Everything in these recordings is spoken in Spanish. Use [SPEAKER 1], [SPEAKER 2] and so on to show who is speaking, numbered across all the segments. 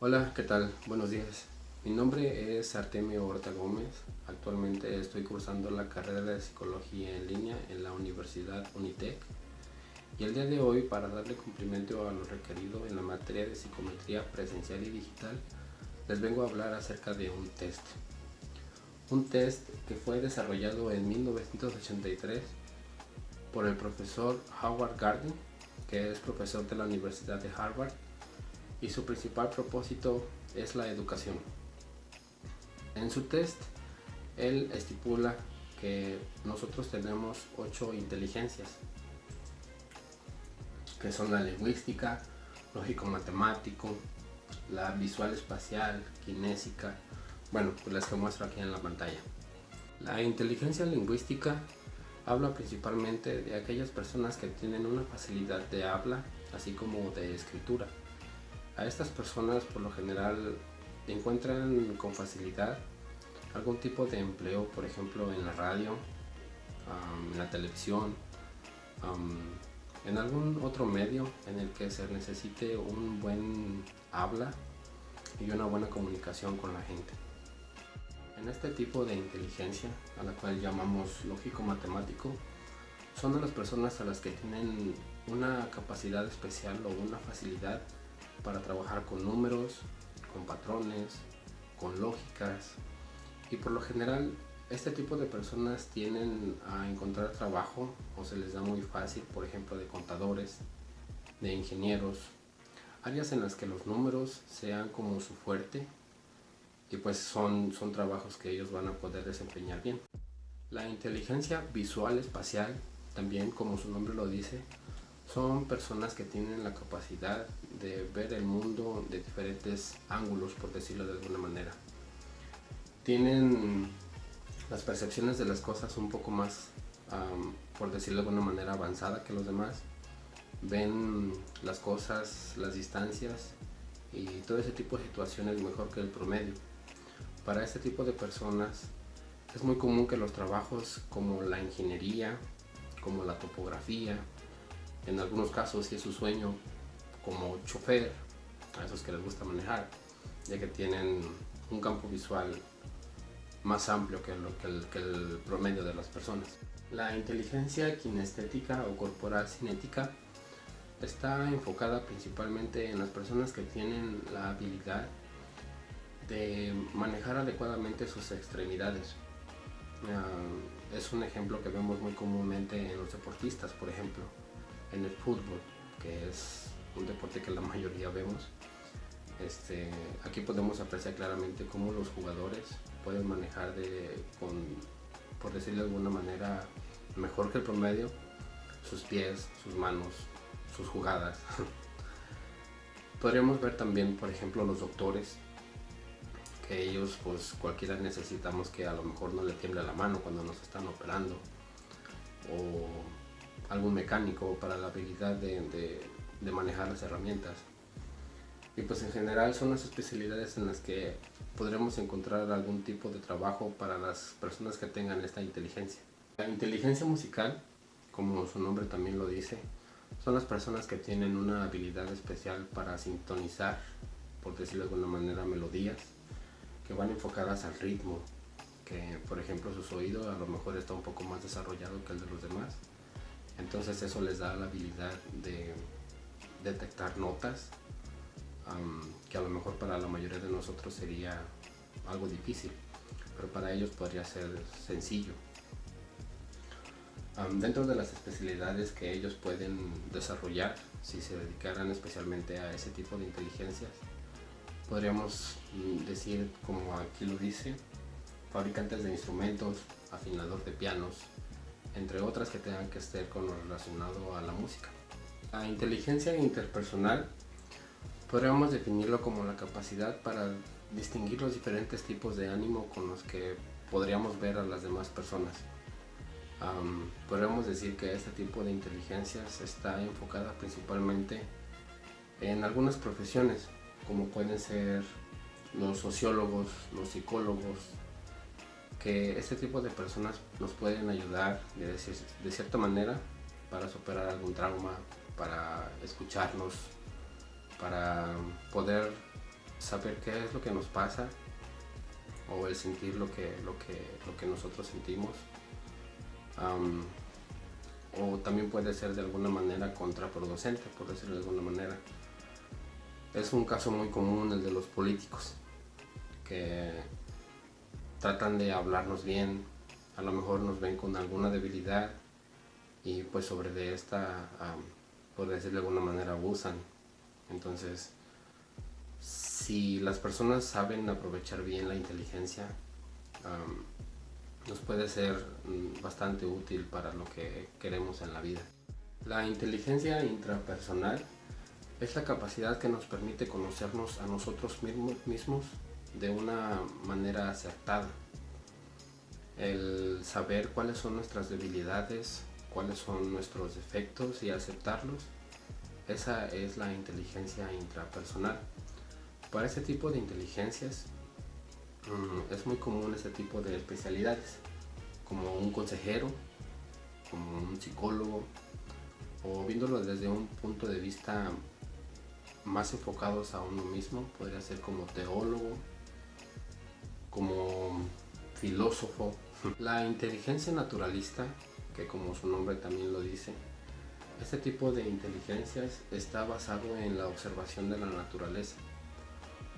[SPEAKER 1] Hola, ¿qué tal? Buenos días. Mi nombre es Artemio Horta Gómez. Actualmente estoy cursando la carrera de Psicología en línea en la Universidad Unitec. Y el día de hoy, para darle cumplimiento a lo requerido en la materia de psicometría presencial y digital, les vengo a hablar acerca de un test. Un test que fue desarrollado en 1983 por el profesor Howard Gardner, que es profesor de la Universidad de Harvard, y su principal propósito es la educación. En su test, él estipula que nosotros tenemos 8 inteligencias, que son la lingüística, lógico-matemático, la visual-espacial, kinésica, bueno, pues las que muestro aquí en la pantalla. La inteligencia lingüística habla principalmente de aquellas personas que tienen una facilidad de habla, así como de escritura. A estas personas por lo general encuentran con facilidad algún tipo de empleo, por ejemplo en la radio, en la televisión, en algún otro medio en el que se necesite un buen habla y una buena comunicación con la gente. En este tipo de inteligencia, a la cual llamamos lógico-matemático, son de las personas a las que tienen una capacidad especial o una facilidad para trabajar con números, con patrones, con lógicas, y por lo general este tipo de personas tienden a encontrar trabajo o se les da muy fácil, por ejemplo de contadores, de ingenieros, áreas en las que los números sean como su fuerte, y pues son trabajos que ellos van a poder desempeñar bien. La inteligencia visual espacial, también como su nombre lo dice, son personas que tienen la capacidad de ver el mundo de diferentes ángulos, por decirlo de alguna manera. Tienen las percepciones de las cosas un poco más, por decirlo de alguna manera, avanzada que los demás. Ven las cosas, las distancias y todo ese tipo de situaciones mejor que el promedio. Para este tipo de personas es muy común que los trabajos como la ingeniería, como la topografía, en algunos casos si es su sueño como chofer, a esos que les gusta manejar, ya que tienen un campo visual más amplio que el promedio de las personas. La inteligencia kinestética o corporal cinética está enfocada principalmente en las personas que tienen la habilidad de manejar adecuadamente sus extremidades. Es un ejemplo que vemos muy comúnmente en los deportistas, por ejemplo, en el fútbol, que es un deporte que la mayoría vemos. Aquí podemos apreciar claramente cómo los jugadores pueden manejar por decirlo de alguna manera, mejor que el promedio, sus pies, sus manos, sus jugadas. Podríamos ver también, por ejemplo, los doctores, que ellos pues cualquiera necesitamos que a lo mejor no le tiemble la mano cuando nos están operando, o algún mecánico para la habilidad de manejar las herramientas. Y pues en general son las especialidades en las que podremos encontrar algún tipo de trabajo para las personas que tengan esta inteligencia. La inteligencia musical, como su nombre también lo dice, son las personas que tienen una habilidad especial para sintonizar, por decirlo de alguna manera, melodías que van enfocadas al ritmo, que por ejemplo sus oídos a lo mejor está un poco más desarrollado que el de los demás, entonces eso les da la habilidad de detectar notas, que a lo mejor para la mayoría de nosotros sería algo difícil, pero para ellos podría ser sencillo. Dentro de las especialidades que ellos pueden desarrollar, si se dedicaran especialmente a ese tipo de inteligencias, podríamos decir, como aquí lo dice, fabricantes de instrumentos, afinador de pianos, entre otras que tengan que estar con lo relacionado a la música. La inteligencia interpersonal podríamos definirlo como la capacidad para distinguir los diferentes tipos de ánimo con los que podríamos ver a las demás personas. Podríamos decir que este tipo de inteligencias está enfocada principalmente en algunas profesiones, como pueden ser los sociólogos, los psicólogos, que este tipo de personas nos pueden ayudar de cierta manera para superar algún trauma, para escucharnos, para poder saber qué es lo que nos pasa o el sentir lo que nosotros sentimos. O también puede ser de alguna manera contraproducente, por decirlo de alguna manera. Es un caso muy común el de los políticos, que tratan de hablarnos bien, a lo mejor nos ven con alguna debilidad y pues sobre de esta, por decirlo de alguna manera, abusan. Entonces, si las personas saben aprovechar bien la inteligencia, nos puede ser bastante útil para lo que queremos en la vida. La inteligencia intrapersonal es la capacidad que nos permite conocernos a nosotros mismos de una manera acertada. El saber cuáles son nuestras debilidades, cuáles son nuestros defectos y aceptarlos, esa es la inteligencia intrapersonal. Para este tipo de inteligencias es muy común este tipo de especialidades, como un consejero, como un psicólogo, o viéndolo desde un punto de vista más enfocados a uno mismo, podría ser como teólogo, como filósofo. La inteligencia naturalista, que como su nombre también lo dice, este tipo de inteligencias está basado en la observación de la naturaleza.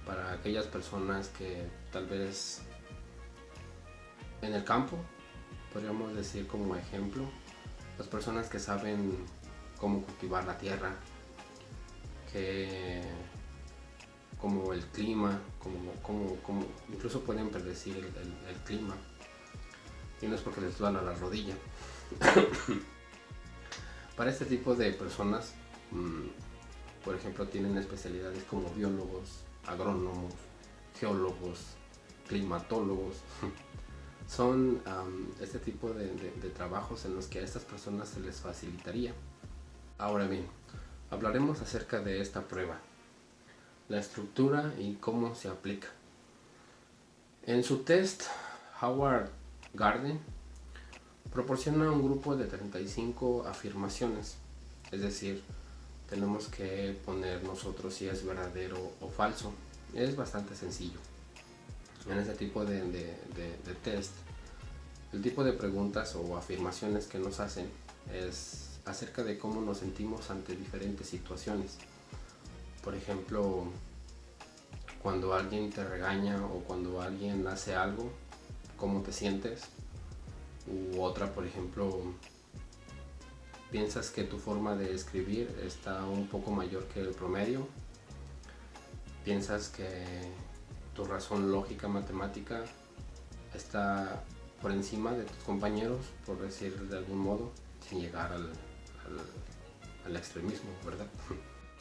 [SPEAKER 1] Para aquellas personas que tal vez en el campo, podríamos decir como ejemplo, las personas que saben cómo cultivar la tierra, como el clima, como incluso pueden predecir el clima, y no es porque les duela la rodilla. Para este tipo de personas, por ejemplo, tienen especialidades como biólogos, agrónomos, geólogos, climatólogos. Son este tipo de trabajos en los que a estas personas se les facilitaría. Ahora bien, hablaremos acerca de esta prueba, la estructura y cómo se aplica. En su test, Howard Gardner proporciona un grupo de 35 afirmaciones, es decir, tenemos que poner nosotros si es verdadero o falso. Es bastante sencillo. En este tipo de test, el tipo de preguntas o afirmaciones que nos hacen es acerca de cómo nos sentimos ante diferentes situaciones. Por ejemplo, cuando alguien te regaña o cuando alguien hace algo, ¿cómo te sientes? U otra, por ejemplo, ¿piensas que tu forma de escribir está un poco mayor que el promedio? ¿Piensas que tu razón lógica matemática está por encima de tus compañeros, por decir de algún modo, sin llegar al extremismo, ¿verdad?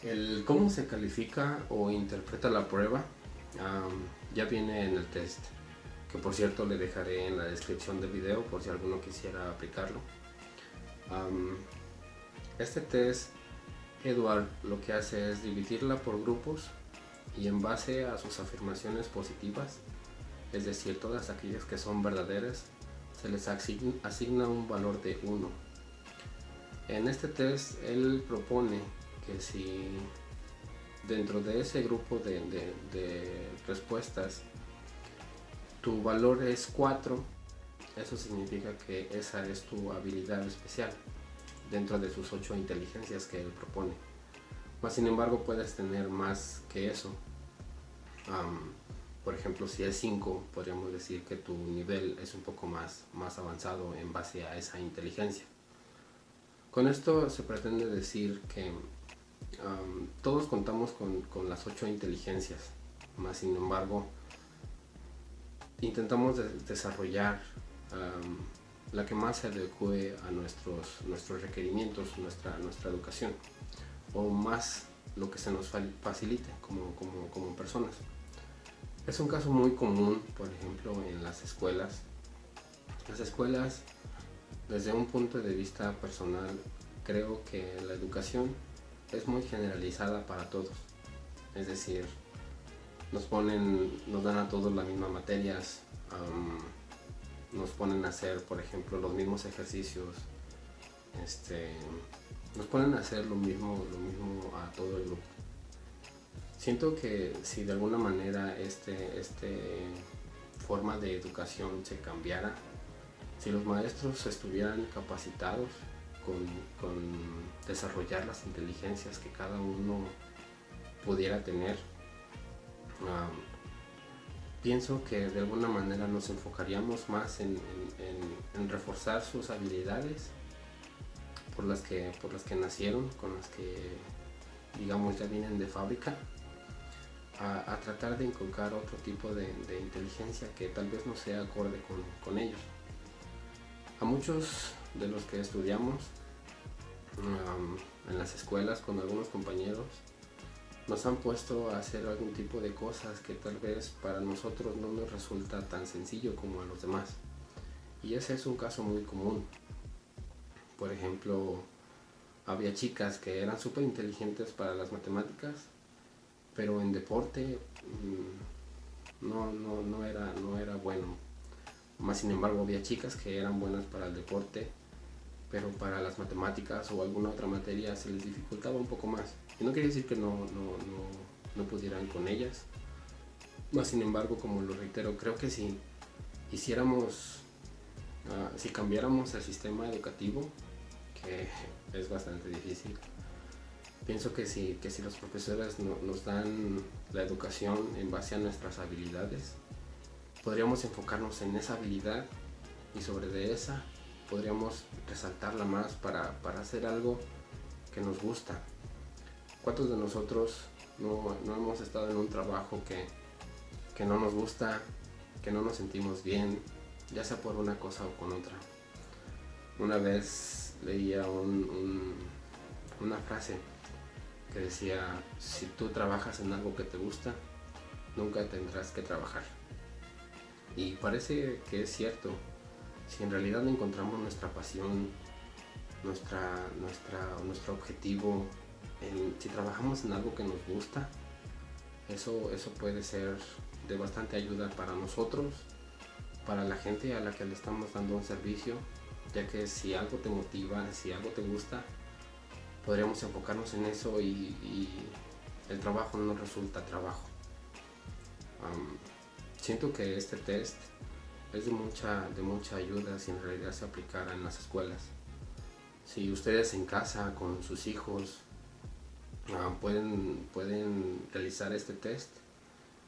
[SPEAKER 1] El cómo se califica o interpreta la prueba ya viene en el test, que por cierto le dejaré en la descripción del video por si alguno quisiera aplicarlo. Este test, Edward lo que hace es dividirla por grupos y en base a sus afirmaciones positivas, es decir, todas aquellas que son verdaderas, se les asigna un valor de 1. En este test él propone que si dentro de ese grupo de respuestas tu valor es 4, eso significa que esa es tu habilidad especial dentro de sus 8 inteligencias que él propone. Mas sin embargo puedes tener más que eso. Por ejemplo, si es 5, podríamos decir que tu nivel es un poco más avanzado en base a esa inteligencia. Con esto se pretende decir que todos contamos con las 8 inteligencias, mas sin embargo intentamos desarrollar la que más se adecue a nuestros requerimientos, nuestra educación, o más lo que se nos facilite como personas. Es un caso muy común, por ejemplo, en las escuelas. Las escuelas, desde un punto de vista personal, creo que la educación es muy generalizada para todos. Es decir, nos dan a todos las mismas materias, nos ponen a hacer, por ejemplo, los mismos ejercicios, nos ponen a hacer lo mismo a todo el grupo. Siento que si de alguna manera forma de educación se cambiara, si los maestros estuvieran capacitados con desarrollar las inteligencias que cada uno pudiera tener, pienso que de alguna manera nos enfocaríamos más en reforzar sus habilidades por las que nacieron, con las que digamos ya vienen de fábrica, a tratar de inculcar otro tipo de inteligencia que tal vez no sea acorde con ellos. A muchos de los que estudiamos en las escuelas con algunos compañeros nos han puesto a hacer algún tipo de cosas que tal vez para nosotros no nos resulta tan sencillo como a los demás. Y ese es un caso muy común. Por ejemplo, había chicas que eran súper inteligentes para las matemáticas, pero en deporte no era bueno. Más sin embargo, había chicas que eran buenas para el deporte, pero para las matemáticas o alguna otra materia se les dificultaba un poco más. Y no quiere decir que no pudieran con ellas. Más sin embargo, como lo reitero, creo que si si cambiáramos el sistema educativo, que es bastante difícil, pienso que si los profesores nos dan la educación en base a nuestras habilidades, podríamos enfocarnos en esa habilidad y sobre de esa podríamos resaltarla más para hacer algo que nos gusta. ¿Cuántos de nosotros no hemos estado en un trabajo que no nos gusta, que no nos sentimos bien, ya sea por una cosa o con otra? Una vez leía una frase que decía: si tú trabajas en algo que te gusta, nunca tendrás que trabajar. Y parece que es cierto. Si en realidad encontramos nuestra pasión, nuestro objetivo, si trabajamos en algo que nos gusta, eso puede ser de bastante ayuda para nosotros, para la gente a la que le estamos dando un servicio, ya que si algo te motiva, si algo te gusta, podríamos enfocarnos en eso y el trabajo no resulta trabajo. Siento que este test es de mucha ayuda si en realidad se aplicara en las escuelas. Si ustedes en casa con sus hijos pueden realizar este test,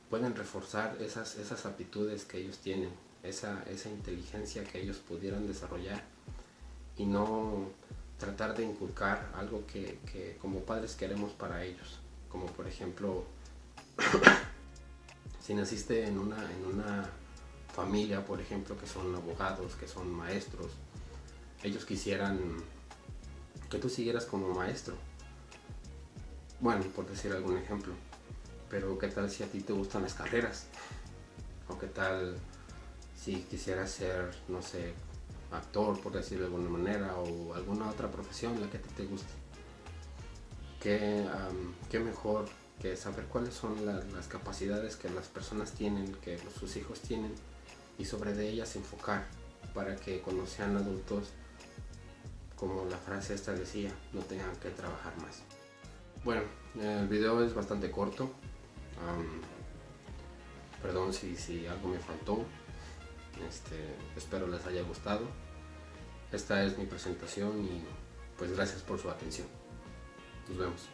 [SPEAKER 1] pueden reforzar esas aptitudes que ellos tienen, esa inteligencia que ellos pudieran desarrollar, y no tratar de inculcar algo que como padres queremos para ellos. Como por ejemplo, si naciste en una familia, por ejemplo, que son abogados, que son maestros, ellos quisieran que tú siguieras como maestro. Bueno, por decir algún ejemplo. Pero ¿qué tal si a ti te gustan las carreras? ¿O qué tal si quisieras ser, no sé, actor, por decirlo de alguna manera, o alguna otra profesión, la que a ti te guste? ¿Qué mejor que saber cuáles son las capacidades que las personas tienen, que sus hijos tienen, y sobre de ellas enfocar para que cuando sean adultos, como la frase esta decía, no tengan que trabajar más? Bueno, el video es bastante corto. Perdón si algo me faltó. Espero les haya gustado. Esta es mi presentación y pues gracias por su atención. Nos vemos.